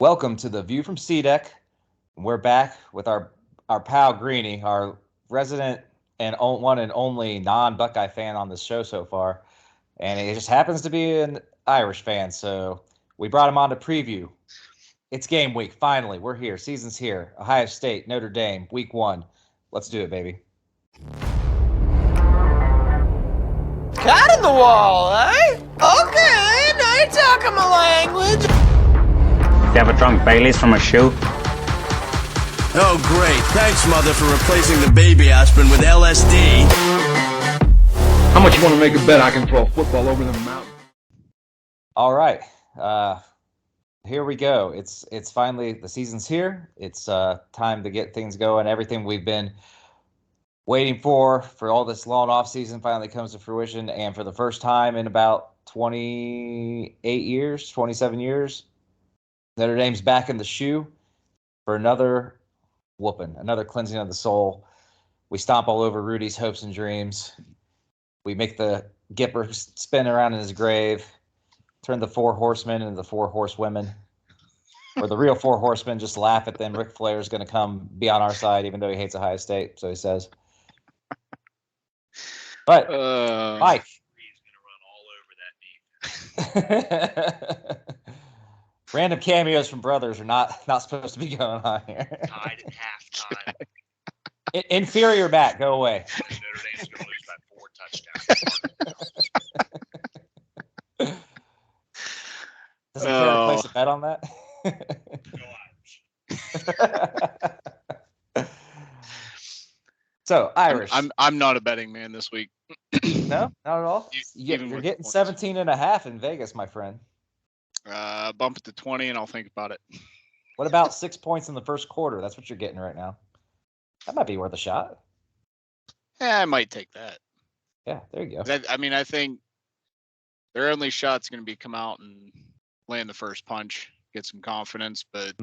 Welcome to the View from C-Deck. We're back with our pal Greenie, our resident and one and only non-Buckeye fan on this show so far. And he just happens to be an Irish fan, so we brought him on to preview. It's game week, finally. We're here. Season's here. Ohio State, Notre Dame, week 1. Let's do it, baby. Cat in the wall, eh? Okay, now you're talking my language. You ever drunk Baileys from a shoe? Oh, great. Thanks, Mother, for replacing the baby aspirin with LSD. How much you want to make a bet I can throw a football over the mountain? All right. Here we go. It's finally, the season's here. It's time to get things going. Everything we've been waiting for all this long off season finally comes to fruition. And for the first time in about 28 years, 27 years, Notre Dame's back in the shoe for another whooping, another cleansing of the soul. We stomp all over Rudy's hopes and dreams. We make the Gipper spin around in his grave, turn the 4 horsemen into the 4 horsewomen. Or the real 4 horsemen just laugh at them. Ric Flair's going to come be on our side, even though he hates Ohio State, so he says. But, Mike. He's going to run all over that knee. Random cameos from brothers are not supposed to be going on here. Tied at halftime. Inferior Matt, go away. Notre Dame's going to lose by 4 touchdowns. Doesn't care to place a bet on that? Go Irish. So, Irish. I'm not a betting man this week. No, not at all. You're getting 17.5 in Vegas, my friend. Bump it to 20 and I'll think about it. What about 6 points in the first quarter? That's what you're getting right now. That might be worth a shot. Yeah, I might take that. Yeah, there you go. I think their only shot's going to be come out and land the first punch, get some confidence, but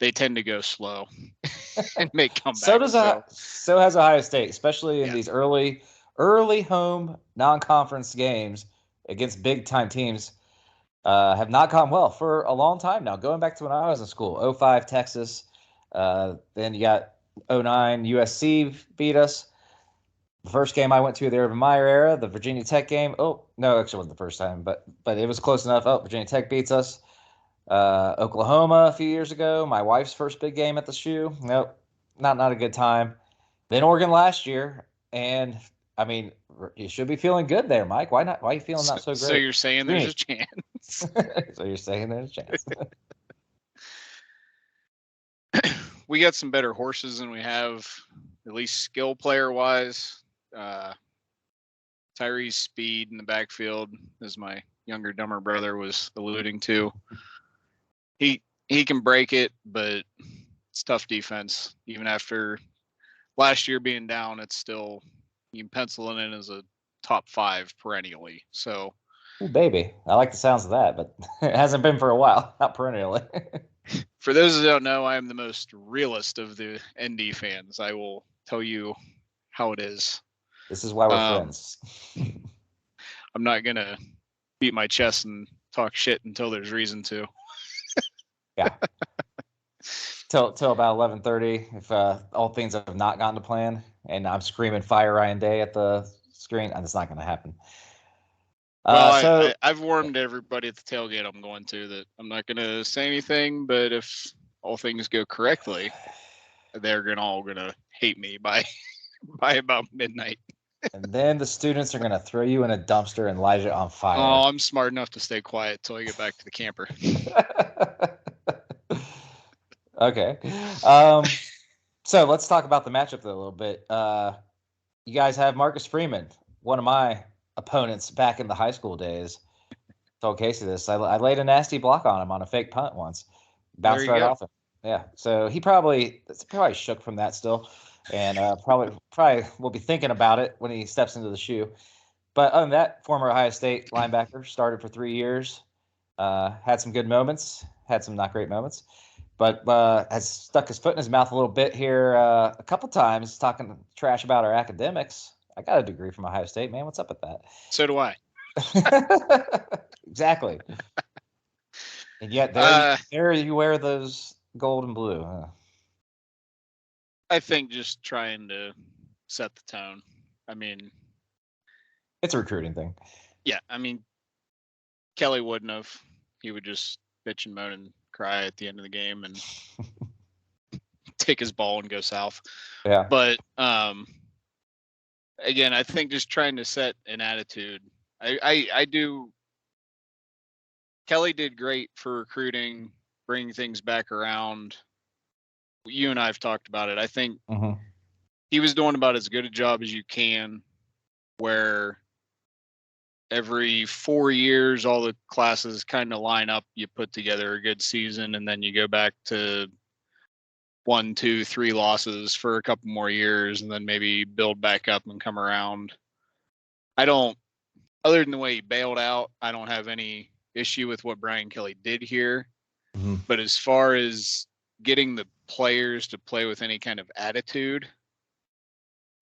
they tend to go slow and make comebacks. So has Ohio State, especially in these early home non-conference games against big-time teams, have not gone well for a long time now. Going back to when I was in school, 2005 Texas, then you got 2009 USC beat us. The first game I went to the Urban Meyer era, the Virginia Tech game. Oh, no, actually it wasn't the first time, but it was close enough. Oh, Virginia Tech beats us. Oklahoma a few years ago, my wife's first big game at the shoe. Nope, not a good time. Then Oregon last year, and I mean, you should be feeling good there, Mike. Why not? Why are you feeling not so great? So you're saying there's a chance. So you're saying there's a chance. We got some better horses than we have, at least skill player wise. Tyree's speed in the backfield, as my younger, dumber brother was alluding to. He can break it, but it's tough defense. Even after last year being down, it's still, you can pencil it in as a top 5 perennially. So, ooh, baby, I like the sounds of that, but it hasn't been for a while, not perennially. For those who don't know, I am the most realist of the ND fans. I will tell you how it is. This is why we're friends. I'm not gonna beat my chest and talk shit until there's reason to. Yeah. Till about 11:30, if all things have not gone to plan, and I'm screaming "Fire Ryan Day" at the screen, and it's not going to happen. Well, I've warned everybody at the tailgate I'm going to that I'm not going to say anything, but if all things go correctly, they're all gonna hate me by about midnight. And then the students are going to throw you in a dumpster and light it on fire. Oh, I'm smart enough to stay quiet till I get back to the camper. Okay. So let's talk about the matchup though, a little bit. You guys have Marcus Freeman, one of my opponents back in the high school days. Told Casey this. I laid a nasty block on him on a fake punt once. Bounced right off him. Yeah. So he probably shook from that still. And probably will be thinking about it when he steps into the shoe. But other than that, former Ohio State linebacker, started for 3 years, had some good moments, had some not great moments, but has stuck his foot in his mouth a little bit here a couple times, talking trash about our academics. I got a degree from Ohio State, man. What's up with that? So do I. Exactly. And yet there you wear those gold and blue. Huh? I think just trying to set the tone. I mean, it's a recruiting thing. Yeah, I mean, Kelly wouldn't have. He would just bitch and moan and cry at the end of the game and take his ball and go south. Yeah. But again, I think just trying to set an attitude. I do. Kelly did great for recruiting, bringing things back around. You and I have talked about it. I think he was doing about as good a job as you can, where every 4 years, all the classes kind of line up. You put together a good season, and then you go back to 1, 2, 3 losses for a couple more years, and then maybe build back up and come around. Other than the way he bailed out, I don't have any issue with what Brian Kelly did here. But as far as getting the players to play with any kind of attitude,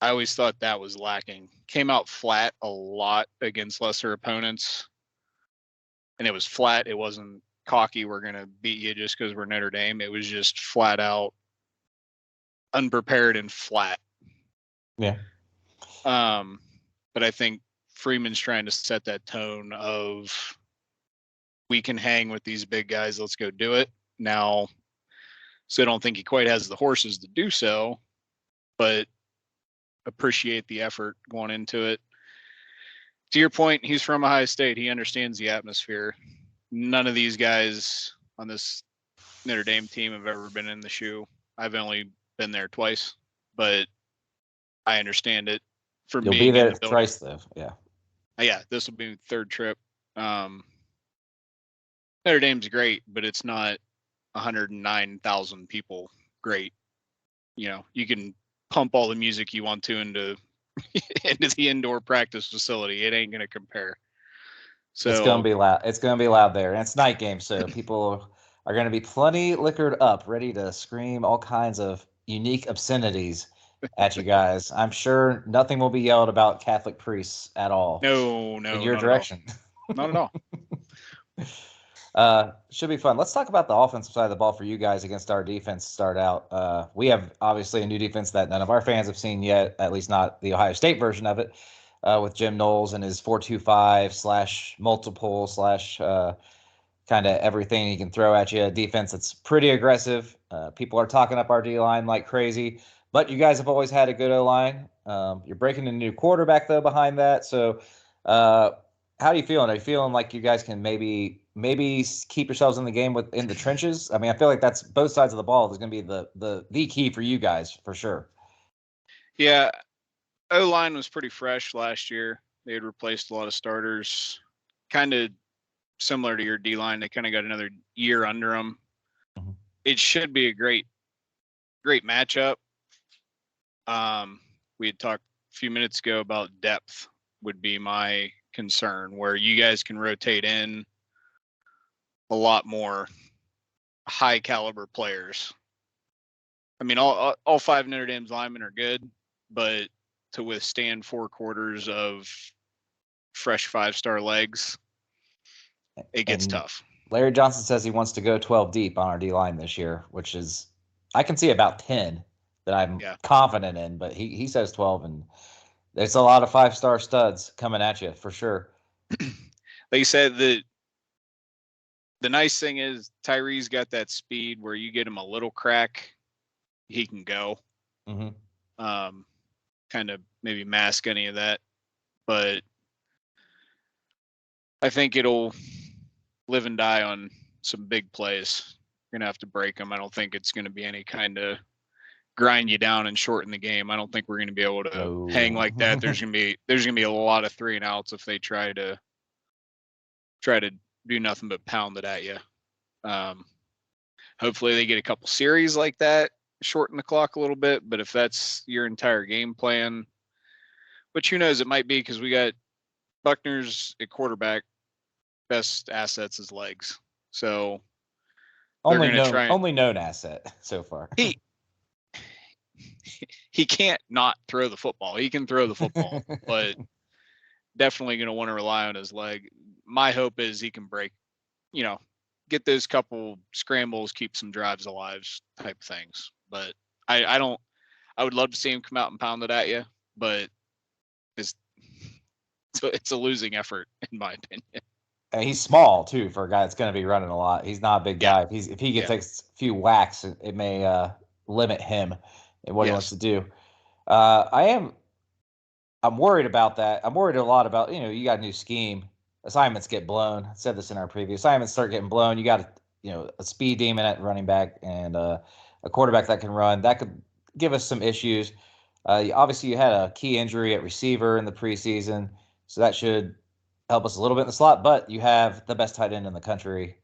I always thought that was lacking. Came out flat a lot against lesser opponents. And it was flat. It wasn't cocky, we're going to beat you just because we're Notre Dame. It was just flat out unprepared and flat. Yeah. But I think Freeman's trying to set that tone of, we can hang with these big guys. Let's go do it. Now, so I don't think he quite has the horses to do so, but appreciate the effort going into it. To your point, he's from Ohio State. He understands the atmosphere. None of these guys on this Notre Dame team have ever been in the shoe. I've only been there twice, but I understand it. For You'll me, be there twice, though. Yeah. Yeah, this will be the third trip. Notre Dame's great, but it's not 109,000 people great. You know, you can pump all the music you want to into the indoor practice facility. It ain't going to compare. So it's going to be loud. It's going to be loud there. And it's night game, so people are going to be plenty liquored up, ready to scream all kinds of unique obscenities at you guys. I'm sure nothing will be yelled about Catholic priests at all. No, in your not direction. Not at all. Should be fun. Let's talk about the offensive side of the ball for you guys against our defense to start out. We have obviously a new defense that none of our fans have seen yet, at least not the Ohio State version of it, with Jim Knowles and his 4-2-5 / multiple / kind of everything he can throw at you. A defense that's pretty aggressive. People are talking up our D-line like crazy, but you guys have always had a good O-line. You're breaking a new quarterback, though, behind that. So how are you feeling? Are you feeling like you guys can maybe keep yourselves in the game in the trenches? I mean, I feel like that's both sides of the ball. Is going to be the key for you guys for sure. Yeah, O-line was pretty fresh last year. They had replaced a lot of starters, kind of similar to your D-line. They kind of got another year under them. Mm-hmm. It should be a great matchup. We had talked a few minutes ago about depth would be my concern, where you guys can rotate in a lot more high caliber players. I mean, all 5 Notre Dame's linemen are good, but to withstand 4 quarters of fresh 5-star legs, it gets tough. Larry Johnson says he wants to go 12 deep on our D-line this year, which is, I can see about 10 that I'm confident in, but he says 12, and there's a lot of 5-star studs coming at you for sure. Like you said, the nice thing is Tyree's got that speed where you get him a little crack, he can go. Mm-hmm. Kind of maybe mask any of that, but I think it'll live and die on some big plays. You're gonna have to break them. I don't think it's gonna be any kind of grind you down and shorten the game. I don't think we're gonna be able to hang like that. There's gonna be a lot of 3 and outs if they try to do nothing but pound it at you. Hopefully they get a couple series like that, shorten the clock a little bit. But if that's your entire game plan, which who knows, it might be, because we got Buckner's at quarterback. Best assets is legs. So only known asset so far. He can't not throw the football. He can throw the football, but definitely going to want to rely on his leg. My hope is he can break get those couple scrambles, keep some drives alive type things. But I would love to see him come out and pound it at you, but it's a losing effort in my opinion. And he's small too for a guy that's going to be running a lot. He's not a big guy. If he gets a few whacks, it may limit him in what he wants to do. I'm worried about that. I'm worried a lot about, you got a new scheme. Assignments get blown. I said this in our preview. Assignments start getting blown. You got a speed demon at running back and a quarterback that can run. That could give us some issues. Obviously, you had a key injury at receiver in the preseason, so that should help us a little bit in the slot. But you have the best tight end in the country,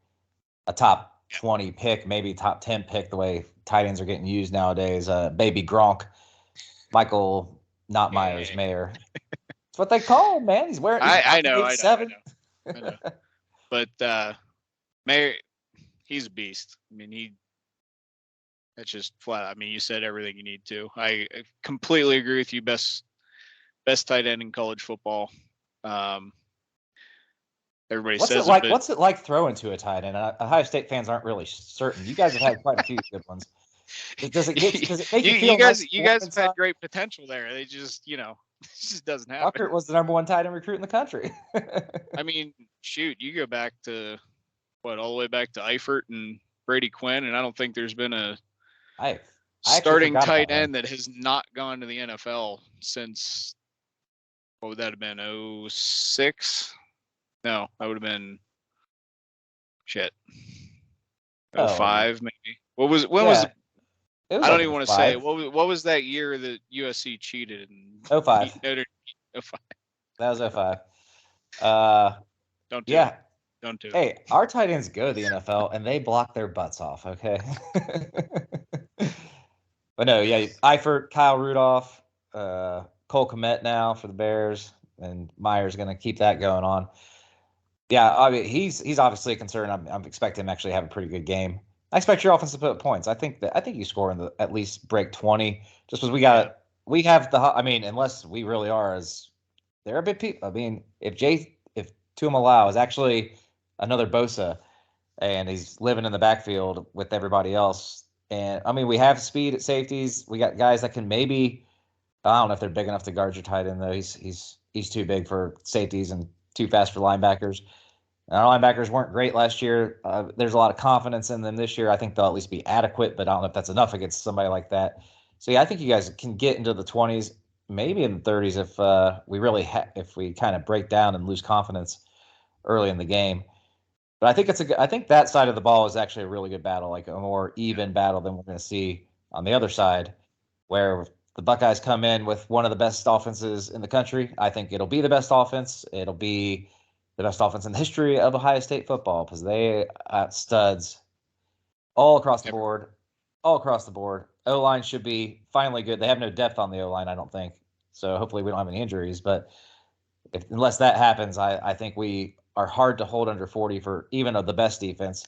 a top 20 pick, maybe top 10 pick, the way tight ends are getting used nowadays. Baby Gronk, Michael, not Myers, Mayer. That's what they call him, man. He's wearing. I know. But Mayer, he's a beast. I mean, that's just flat. I mean, you said everything you need to. I completely agree with you. Best tight end in college football. Everybody what's says it like? What's it like throwing to a tight end? Ohio State fans aren't really certain. You guys have had quite a few good ones. Does it make you feel you guys have had great potential there. They just, it just doesn't happen. Tucker was the number one tight end recruit in the country. I mean, shoot, you go back to all the way back to Eifert and Brady Quinn, and I don't think there's been a starting tight end that has not gone to the NFL since, what would that have been, 06? No, that would have been 05 maybe. When was I don't even want to say what was that year that USC cheated in 05. Notre 05. That was 05. Don't do it. Don't do it. Hey, our tight ends go to the NFL and they block their butts off, okay? But no, Eifert, Kyle Rudolph, Cole Kmet now for the Bears, and Meyer's going to keep that going on. Yeah, I mean, he's obviously a concern. I'm expecting him to actually have a pretty good game. I expect your offense to put up points. I think you score in at least break 20, just because we have unless we really are, as they're a bit people. I mean, if Tuimalau is actually another Bosa and he's living in the backfield with everybody else, and I mean, we have speed at safeties. We got guys that can maybe, I don't know if they're big enough to guard your tight end though. He's too big for safeties and too fast for linebackers. Our linebackers weren't great last year. There's a lot of confidence in them this year. I think they'll at least be adequate, but I don't know if that's enough against somebody like that. So yeah, I think you guys can get into the 20s, maybe in the 30s if we kind of break down and lose confidence early in the game. But I think that side of the ball is actually a really good battle, like a more even battle than we're going to see on the other side, where the Buckeyes come in with one of the best offenses in the country. I think it'll be the best offense. It'll be the best offense in the history of Ohio State football because they studs all across the board. O-line should be finally good. They have no depth on the O-line, I don't think. So hopefully we don't have any injuries. But unless that happens, I think we are hard to hold under 40 for even the best defense.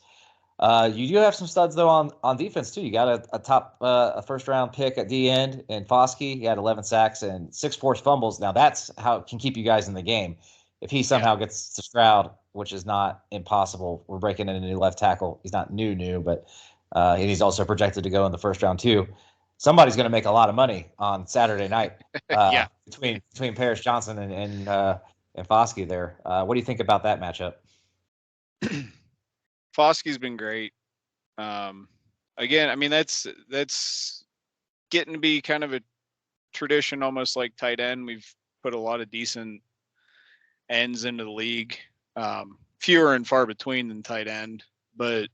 You do have some studs, though, on defense, too. You got a top a first-round pick at the end in Foskey. He had 11 sacks and 6 forced fumbles. Now, that's how it can keep you guys in the game. If he somehow gets to Stroud, which is not impossible, we're breaking in a new left tackle. He's not new, but he's also projected to go in the first round, too. Somebody's going to make a lot of money on Saturday night between Paris Johnson and Foskey there. What do you think about that matchup? Foskey's been great. Again, I mean, that's getting to be kind of a tradition, almost like tight end. We've put a lot of decent ends into the league, fewer and far between than tight end, but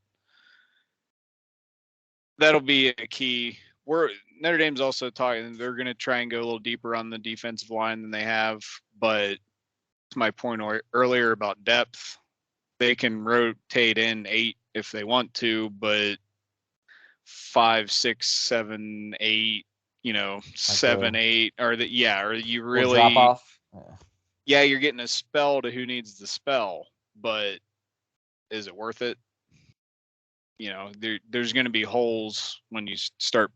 that'll be a key. Notre Dame's also talking, they're going to try and go a little deeper on the defensive line than they have, but to my point earlier about depth, they can rotate in 8 if they want to, but 5, 6, 7, 8, 7, 8, or you really drop off. Yeah, you're getting a spell to who needs the spell, but is it worth it? There's going to be holes when you start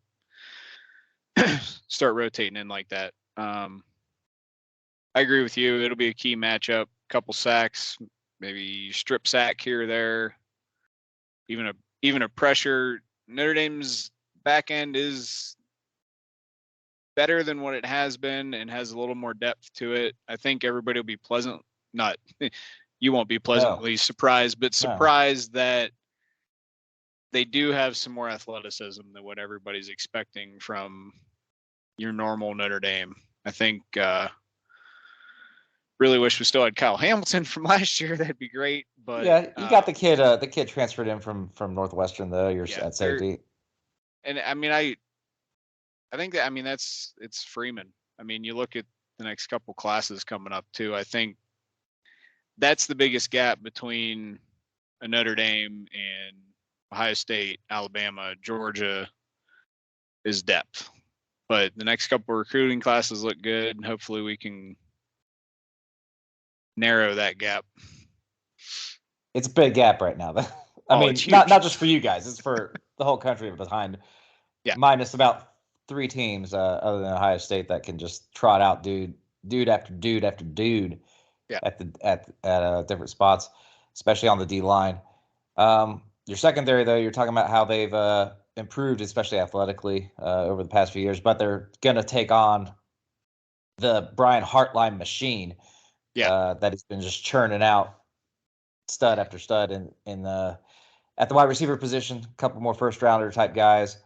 rotating in like that. I agree with you. It'll be a key matchup. Couple sacks, maybe strip sack here or there. even a pressure. Notre Dame's back end is better than what it has been and has a little more depth to it. I think everybody will be you won't be pleasantly surprised, but surprised that they do have some more athleticism than what everybody's expecting from your normal Notre Dame. I think really wish we still had Kyle Hamilton from last year. That'd be great. But yeah, you got the kid transferred in from Northwestern though. You're at safety. And I mean, I think that, I mean, it's Freeman. I mean, you look at the next couple classes coming up too. I think that's the biggest gap between a Notre Dame and Ohio State, Alabama, Georgia is depth. But the next couple recruiting classes look good, and hopefully we can narrow that gap. It's a big gap right now. I mean, not just for you guys. It's for the whole country behind. Yeah. Minus about 3 teams other than Ohio State that can just trot out dude after dude after dude at different spots, especially on the D line. Your secondary, though, you're talking about how they've improved, especially athletically, over the past few years, but they're going to take on the Brian Hartline machine that has been just churning out stud after stud at the wide receiver position. A couple more first-rounder type guys.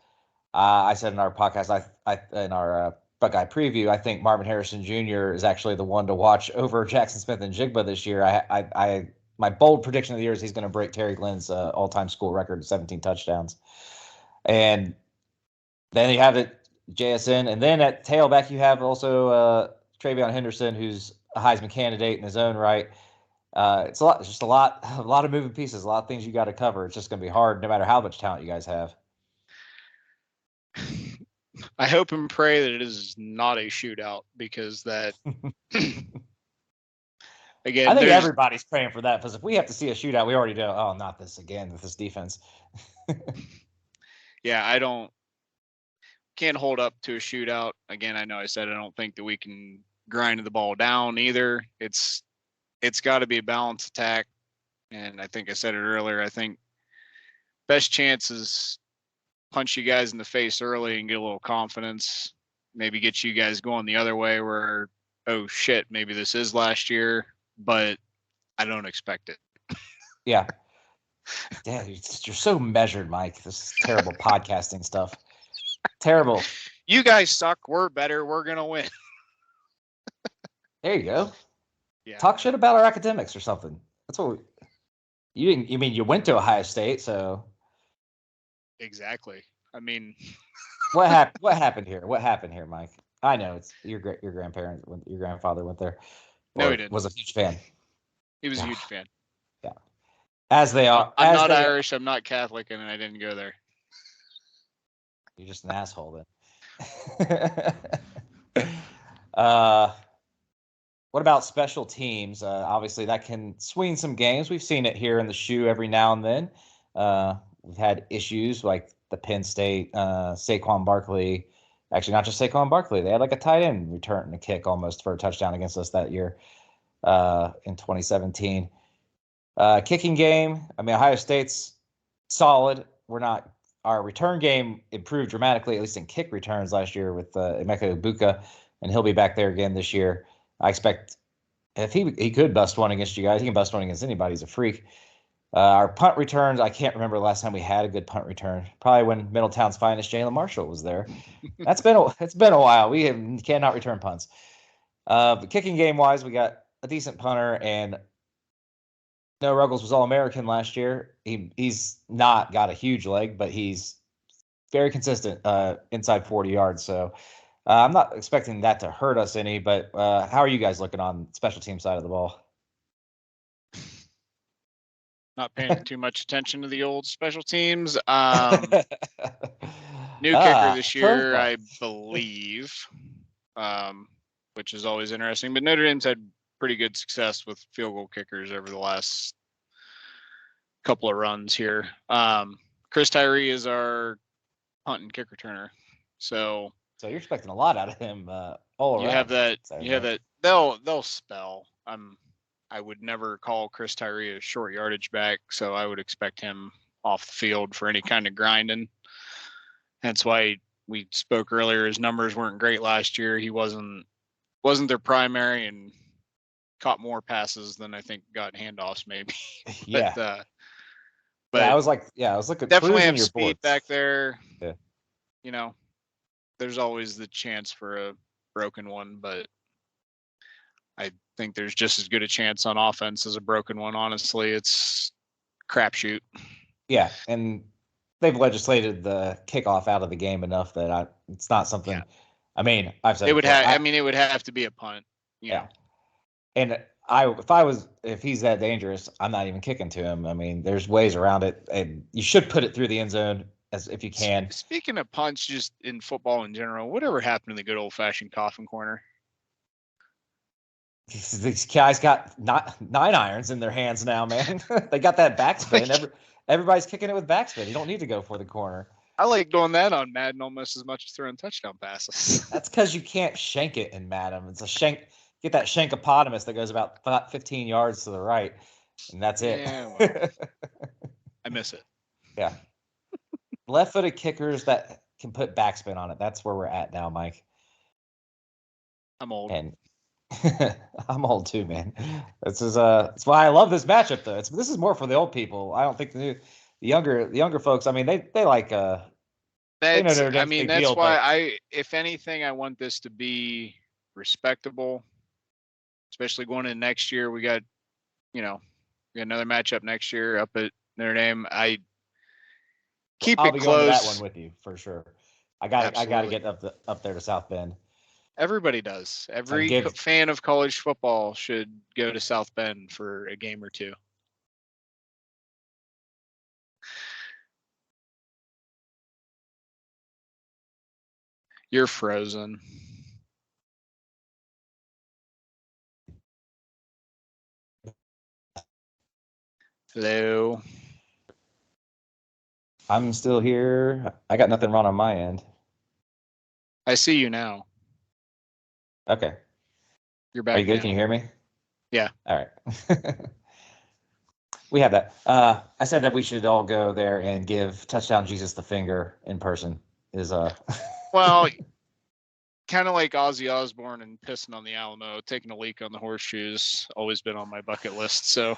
I said in our podcast, in our Buckeye preview, I think Marvin Harrison Jr. is actually the one to watch over Jackson Smith and Jigba this year. My bold prediction of the year is he's going to break Terry Glenn's all-time school record, 17 touchdowns. And then you have JSN, and then at tailback you have also Travion Henderson, who's a Heisman candidate in his own right. It's a lot of moving pieces, a lot of things you got to cover. It's just going to be hard, no matter how much talent you guys have. I hope and pray that it is not a shootout, because that again, I think everybody's praying for that, because if we have to see a shootout, we already know, oh, not this again with this defense. Yeah, can't hold up to a shootout. Again, I know I said I don't think that we can grind the ball down either. It's got to be a balanced attack, and I think I said it earlier. I think best chance is punch you guys in the face early and get a little confidence, maybe get you guys going the other way where, oh shit, maybe this is last year, but I don't expect it. Yeah. Yeah, you're so measured, Mike. This is terrible podcasting stuff. Terrible. You guys suck. We're better. We're going to win. There you go. Yeah. Talk shit about our academics or something. That's what you went to Ohio State, so. Exactly. I mean, what happened here? What happened here, Mike? I know it's your grandfather went there. No, he didn't. Was a huge fan. He was a huge fan. Yeah. As they are. I'm not Irish. I'm not Catholic, and I didn't go there. You're just an asshole then. What about special teams? Obviously, that can swing some games. We've seen it here in the shoe every now and then. We've had issues like the Penn State, Saquon Barkley. Actually, not just Saquon Barkley. They had like a tight end return a kick almost for a touchdown against us that year in 2017. Kicking game. I mean, Ohio State's solid. Our return game improved dramatically, at least in kick returns last year with Emeka Egbuka, and he'll be back there again this year. I expect if he could bust one against you guys, he can bust one against anybody. He's a freak. Our punt returns, I can't remember the last time we had a good punt return. Probably when Middletown's finest Jalen Marshall was there. It's been a while. We cannot return punts. But kicking game wise, we got a decent punter, and Noah Ruggles was All-American last year. He's not got a huge leg, but he's very consistent inside 40 yards. So I'm not expecting that to hurt us any. But how are you guys looking on special team side of the ball? Not paying too much attention to the old special teams. New kicker this year, I believe, which is always interesting. But Notre Dame's had pretty good success with field goal kickers over the last couple of runs here. Chris Tyree is our punt and kick returner. So you're expecting a lot out of him all around. You have that. They'll spell. I would never call Chris Tyree a short yardage back, so I would expect him off the field for any kind of grinding. That's why we spoke earlier. His numbers weren't great last year. He wasn't their primary and caught more passes than I think got handoffs maybe. Yeah. But I was looking definitely cruising have your speed boards. back there. Yeah. You know, there's always the chance for a broken one, but I think there's just as good a chance on offense as a broken one. Honestly, it's crapshoot. Yeah, and they've legislated the kickoff out of the game enough that it's not something. Yeah. I mean, I've said It would before, have. It would have to be a punt. Yeah. Know. And if he's that dangerous, I'm not even kicking to him. I mean, there's ways around it, and you should put it through the end zone as if you can. Speaking of punts, just in football in general, whatever happened to the good old fashioned coffin corner? These guys got 9 irons in their hands now, man. They got that backspin. Everybody's kicking it with backspin. You don't need to go for the corner. I like doing that on Madden almost as much as throwing touchdown passes. That's because you can't shank it in Madden. It's a shank. Get that shankopotamus that goes about 15 yards to the right, and that's it. Yeah, well, I miss it. Yeah. Left-footed kickers that can put backspin on it. That's where we're at now, Mike. I'm old. And I'm old too, man. That's why I love this matchup though. This is more for the old people. I don't think the younger folks. I mean, they like That's Notre Dame's big deal, why if anything, I want this to be respectable, especially going in next year. We got another matchup next year up at Notre Dame. I'll be going close. to that one with you for sure. I got to get up there to South Bend. Everybody does. Every fan of college football should go to South Bend for a game or two. You're frozen. Hello. I'm still here. I got nothing wrong on my end. I see you now. Okay. You're back. Are you good? Now. Can you hear me? Yeah. All right. We have that. I said that we should all go there and give Touchdown Jesus the finger in person. Well, kind of like Ozzy Osbourne and pissing on the Alamo, taking a leak on the horseshoes. Always been on my bucket list, so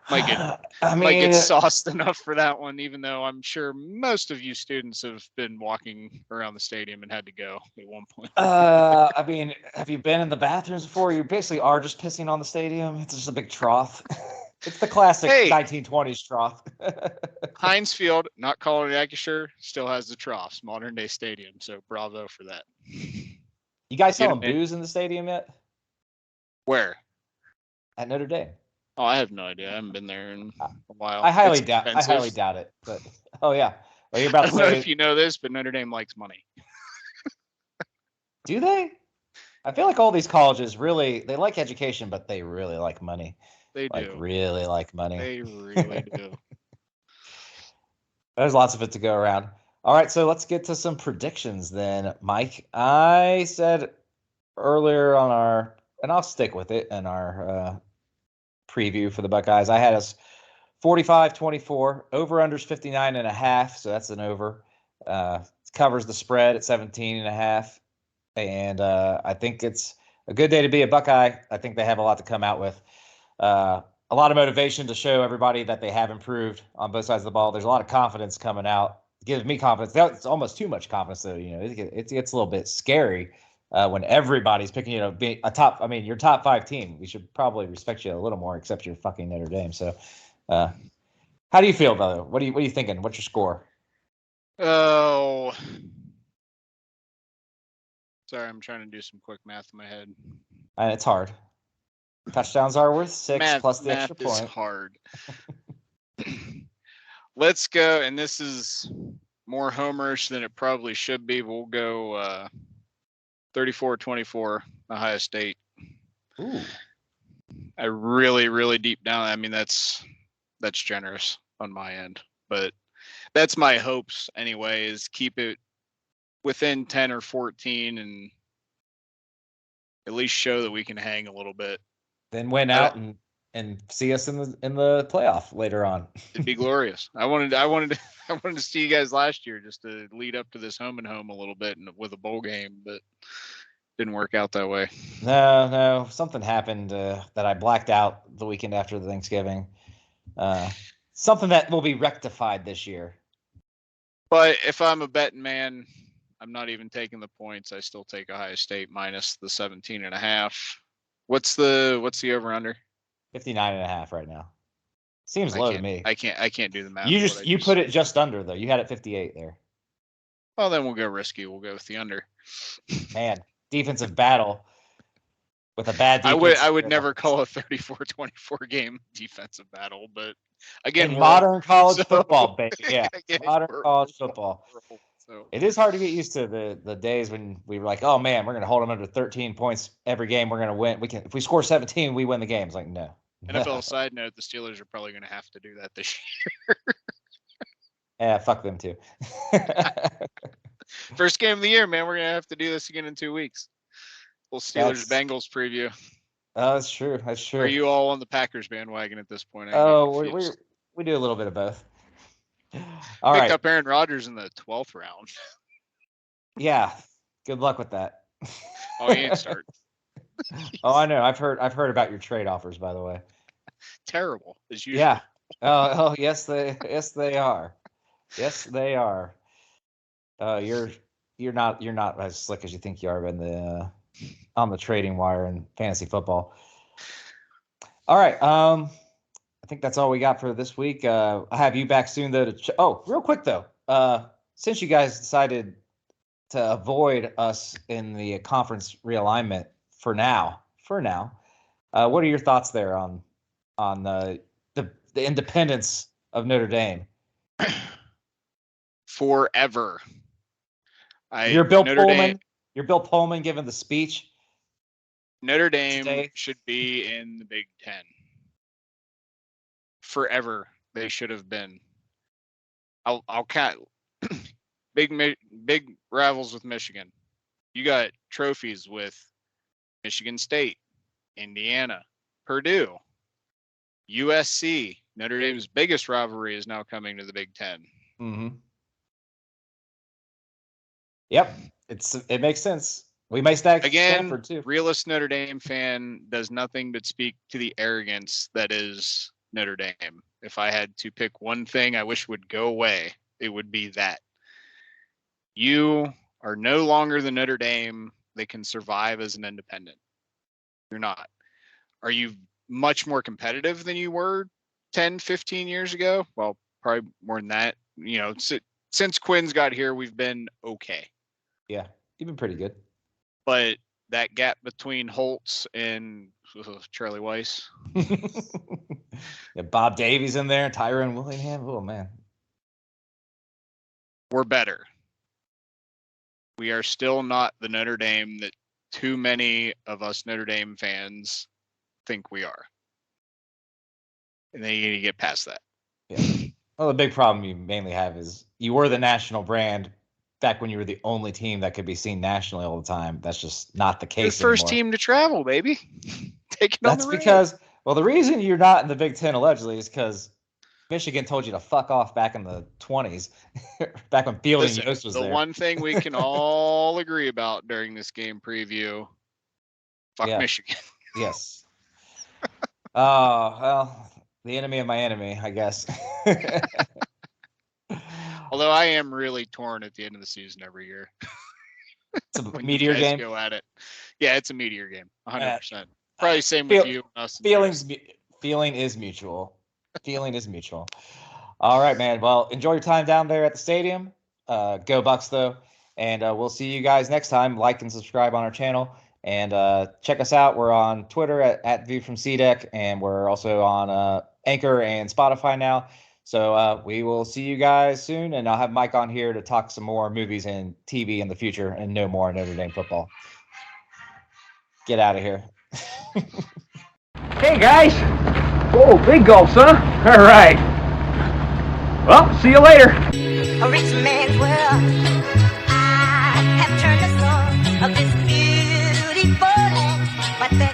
might get sauced enough for that one. Even though I'm sure most of you students have been walking around the stadium and had to go at one point. I mean, have you been in the bathrooms before? You basically are just pissing on the stadium. It's just a big trough. It's the classic 1920s trough. Heinz Field, not calling it Acrisure, still has the troughs, modern day stadium. So bravo for that. You guys selling booze in the stadium yet? Where? At Notre Dame. Oh, I have no idea. I haven't been there in a while. I highly doubt it. But oh yeah. Well, you're about to I don't know if you know this, but Notre Dame likes money. Do they? I feel like all these colleges they like education, but they really like money. They do. Really like money. They really do. There's lots of it to go around. All right, so let's get to some predictions then, Mike. I said earlier and I'll stick with it in our preview for the Buckeyes. I had us 45-24, over-unders 59.5, so that's an over. Covers the spread at 17.5, and I think it's a good day to be a Buckeye. I think they have a lot to come out with. A lot of motivation to show everybody that they have improved on both sides of the ball. There's a lot of confidence coming out. It gives me confidence. It's almost too much confidence, though. It gets a little bit scary when everybody's picking, being a top. I mean, your top 5 team. We should probably respect you a little more, except you're fucking Notre Dame. So, how do you feel, brother? What are you thinking? What's your score? Oh, sorry, I'm trying to do some quick math in my head. And it's hard. Touchdowns are worth 6 plus the math extra point. Is hard. Let's go, and this is more homerish than it probably should be. We'll go 34-24, Ohio State. Ooh. I really, really deep down. I mean, that's generous on my end, but that's my hopes anyway. Is keep it within 10 or 14, and at least show that we can hang a little bit. Then win out and see us in the playoff later on. It'd be glorious. I wanted to see you guys last year just to lead up to this home and home a little bit and with a bowl game, but didn't work out that way. No, something happened that I blacked out the weekend after the Thanksgiving. Something that will be rectified this year. But if I'm a betting man, I'm not even taking the points. I still take Ohio State minus the 17.5. What's the over under? 59.5 right now. Seems low to me. I can't do the math. You put it just under though. You had it 58 there. Well, then we'll go risky. We'll go with the under. Man, defensive battle with a bad defense. I would never call a 34-24 game defensive battle, but again, in modern college football, baby. Yeah, again, modern college football. So it is hard to get used to the days when we were like, oh man, we're going to hold them under 13 points every game. We're going to win. If we score 17, we win the game. It's like, no. NFL side note, the Steelers are probably going to have to do that this year. Yeah, fuck them too. First game of the year, man. We're going to have to do this again in 2 weeks. Little Steelers-Bengals preview. Oh, that's true. That's true. Or are you all on the Packers bandwagon at this point? We do a little bit of both. All right. Picked up Aaron Rodgers in the 12th round. Yeah. Good luck with that. Oh, he ain't starting. Oh, I know. I've heard about your trade offers, by the way. Terrible, as usual. Yeah. Oh, yes, they are. Yes, they are. You're not as slick as you think you are on the trading wire in fantasy football. All right. I think that's all we got for this week. I'll have you back soon, though. Real quick though. Since you guys decided to avoid us in the conference realignment for now, what are your thoughts there on the independence of Notre Dame? Forever. You're Bill Pullman. You're Bill Pullman giving the speech. Notre Dame should be in the Big Ten. Forever, they should have been. I'll count big rivals with Michigan. You got trophies with Michigan State, Indiana, Purdue, USC. Notre Dame's biggest rivalry is now coming to the Big Ten. Mm-hmm. Yep, it makes sense. We may stack Stanford too. Realist Notre Dame fan does nothing but speak to the arrogance that is Notre Dame. If I had to pick one thing I wish would go away, it would be that. You are no longer the Notre Dame that can survive as an independent. You're not. Are you much more competitive than you were 10, 15 years ago? Well, probably more than that. You know, since Quinn's got here, we've been okay. Yeah, you've been pretty good. But that gap between Holtz and Charlie Weiss. Yeah, Bob Davies in there, Tyrone Willingham. Oh, man. We're better. We are still not the Notre Dame that too many of us Notre Dame fans think we are. And then you need to get past that. Yeah. Well, the big problem you mainly have is you were the national brand back when you were the only team that could be seen nationally all the time. That's just not the case Your first anymore. team to travel, baby. That's because, well, the reason you're not in the Big Ten allegedly is because Michigan told you to fuck off back in the 20s, back when Fielding Yost was there. The one thing we can all agree about during this game preview, fuck Michigan. Yes. Oh, well, the enemy of my enemy, I guess. Although I am really torn at the end of the season every year. It's a meteor game. Go at it. Yeah, it's a meteor game, 100%. Probably same with you. Feeling is mutual. Feeling is mutual. All right, man. Well, enjoy your time down there at the stadium. Go Bucks, though. And we'll see you guys next time. Like and subscribe on our channel. And check us out. We're on Twitter at Theviewfromcdeck. And we're also on Anchor and Spotify now. So we will see you guys soon. And I'll have Mike on here to talk some more movies and TV in the future and no more Notre Dame football. Get out of here. Hey guys! Oh, big gulps, huh? All right. Well, see you later. A rich man's world. I have turned the soul of this beautiful land, but the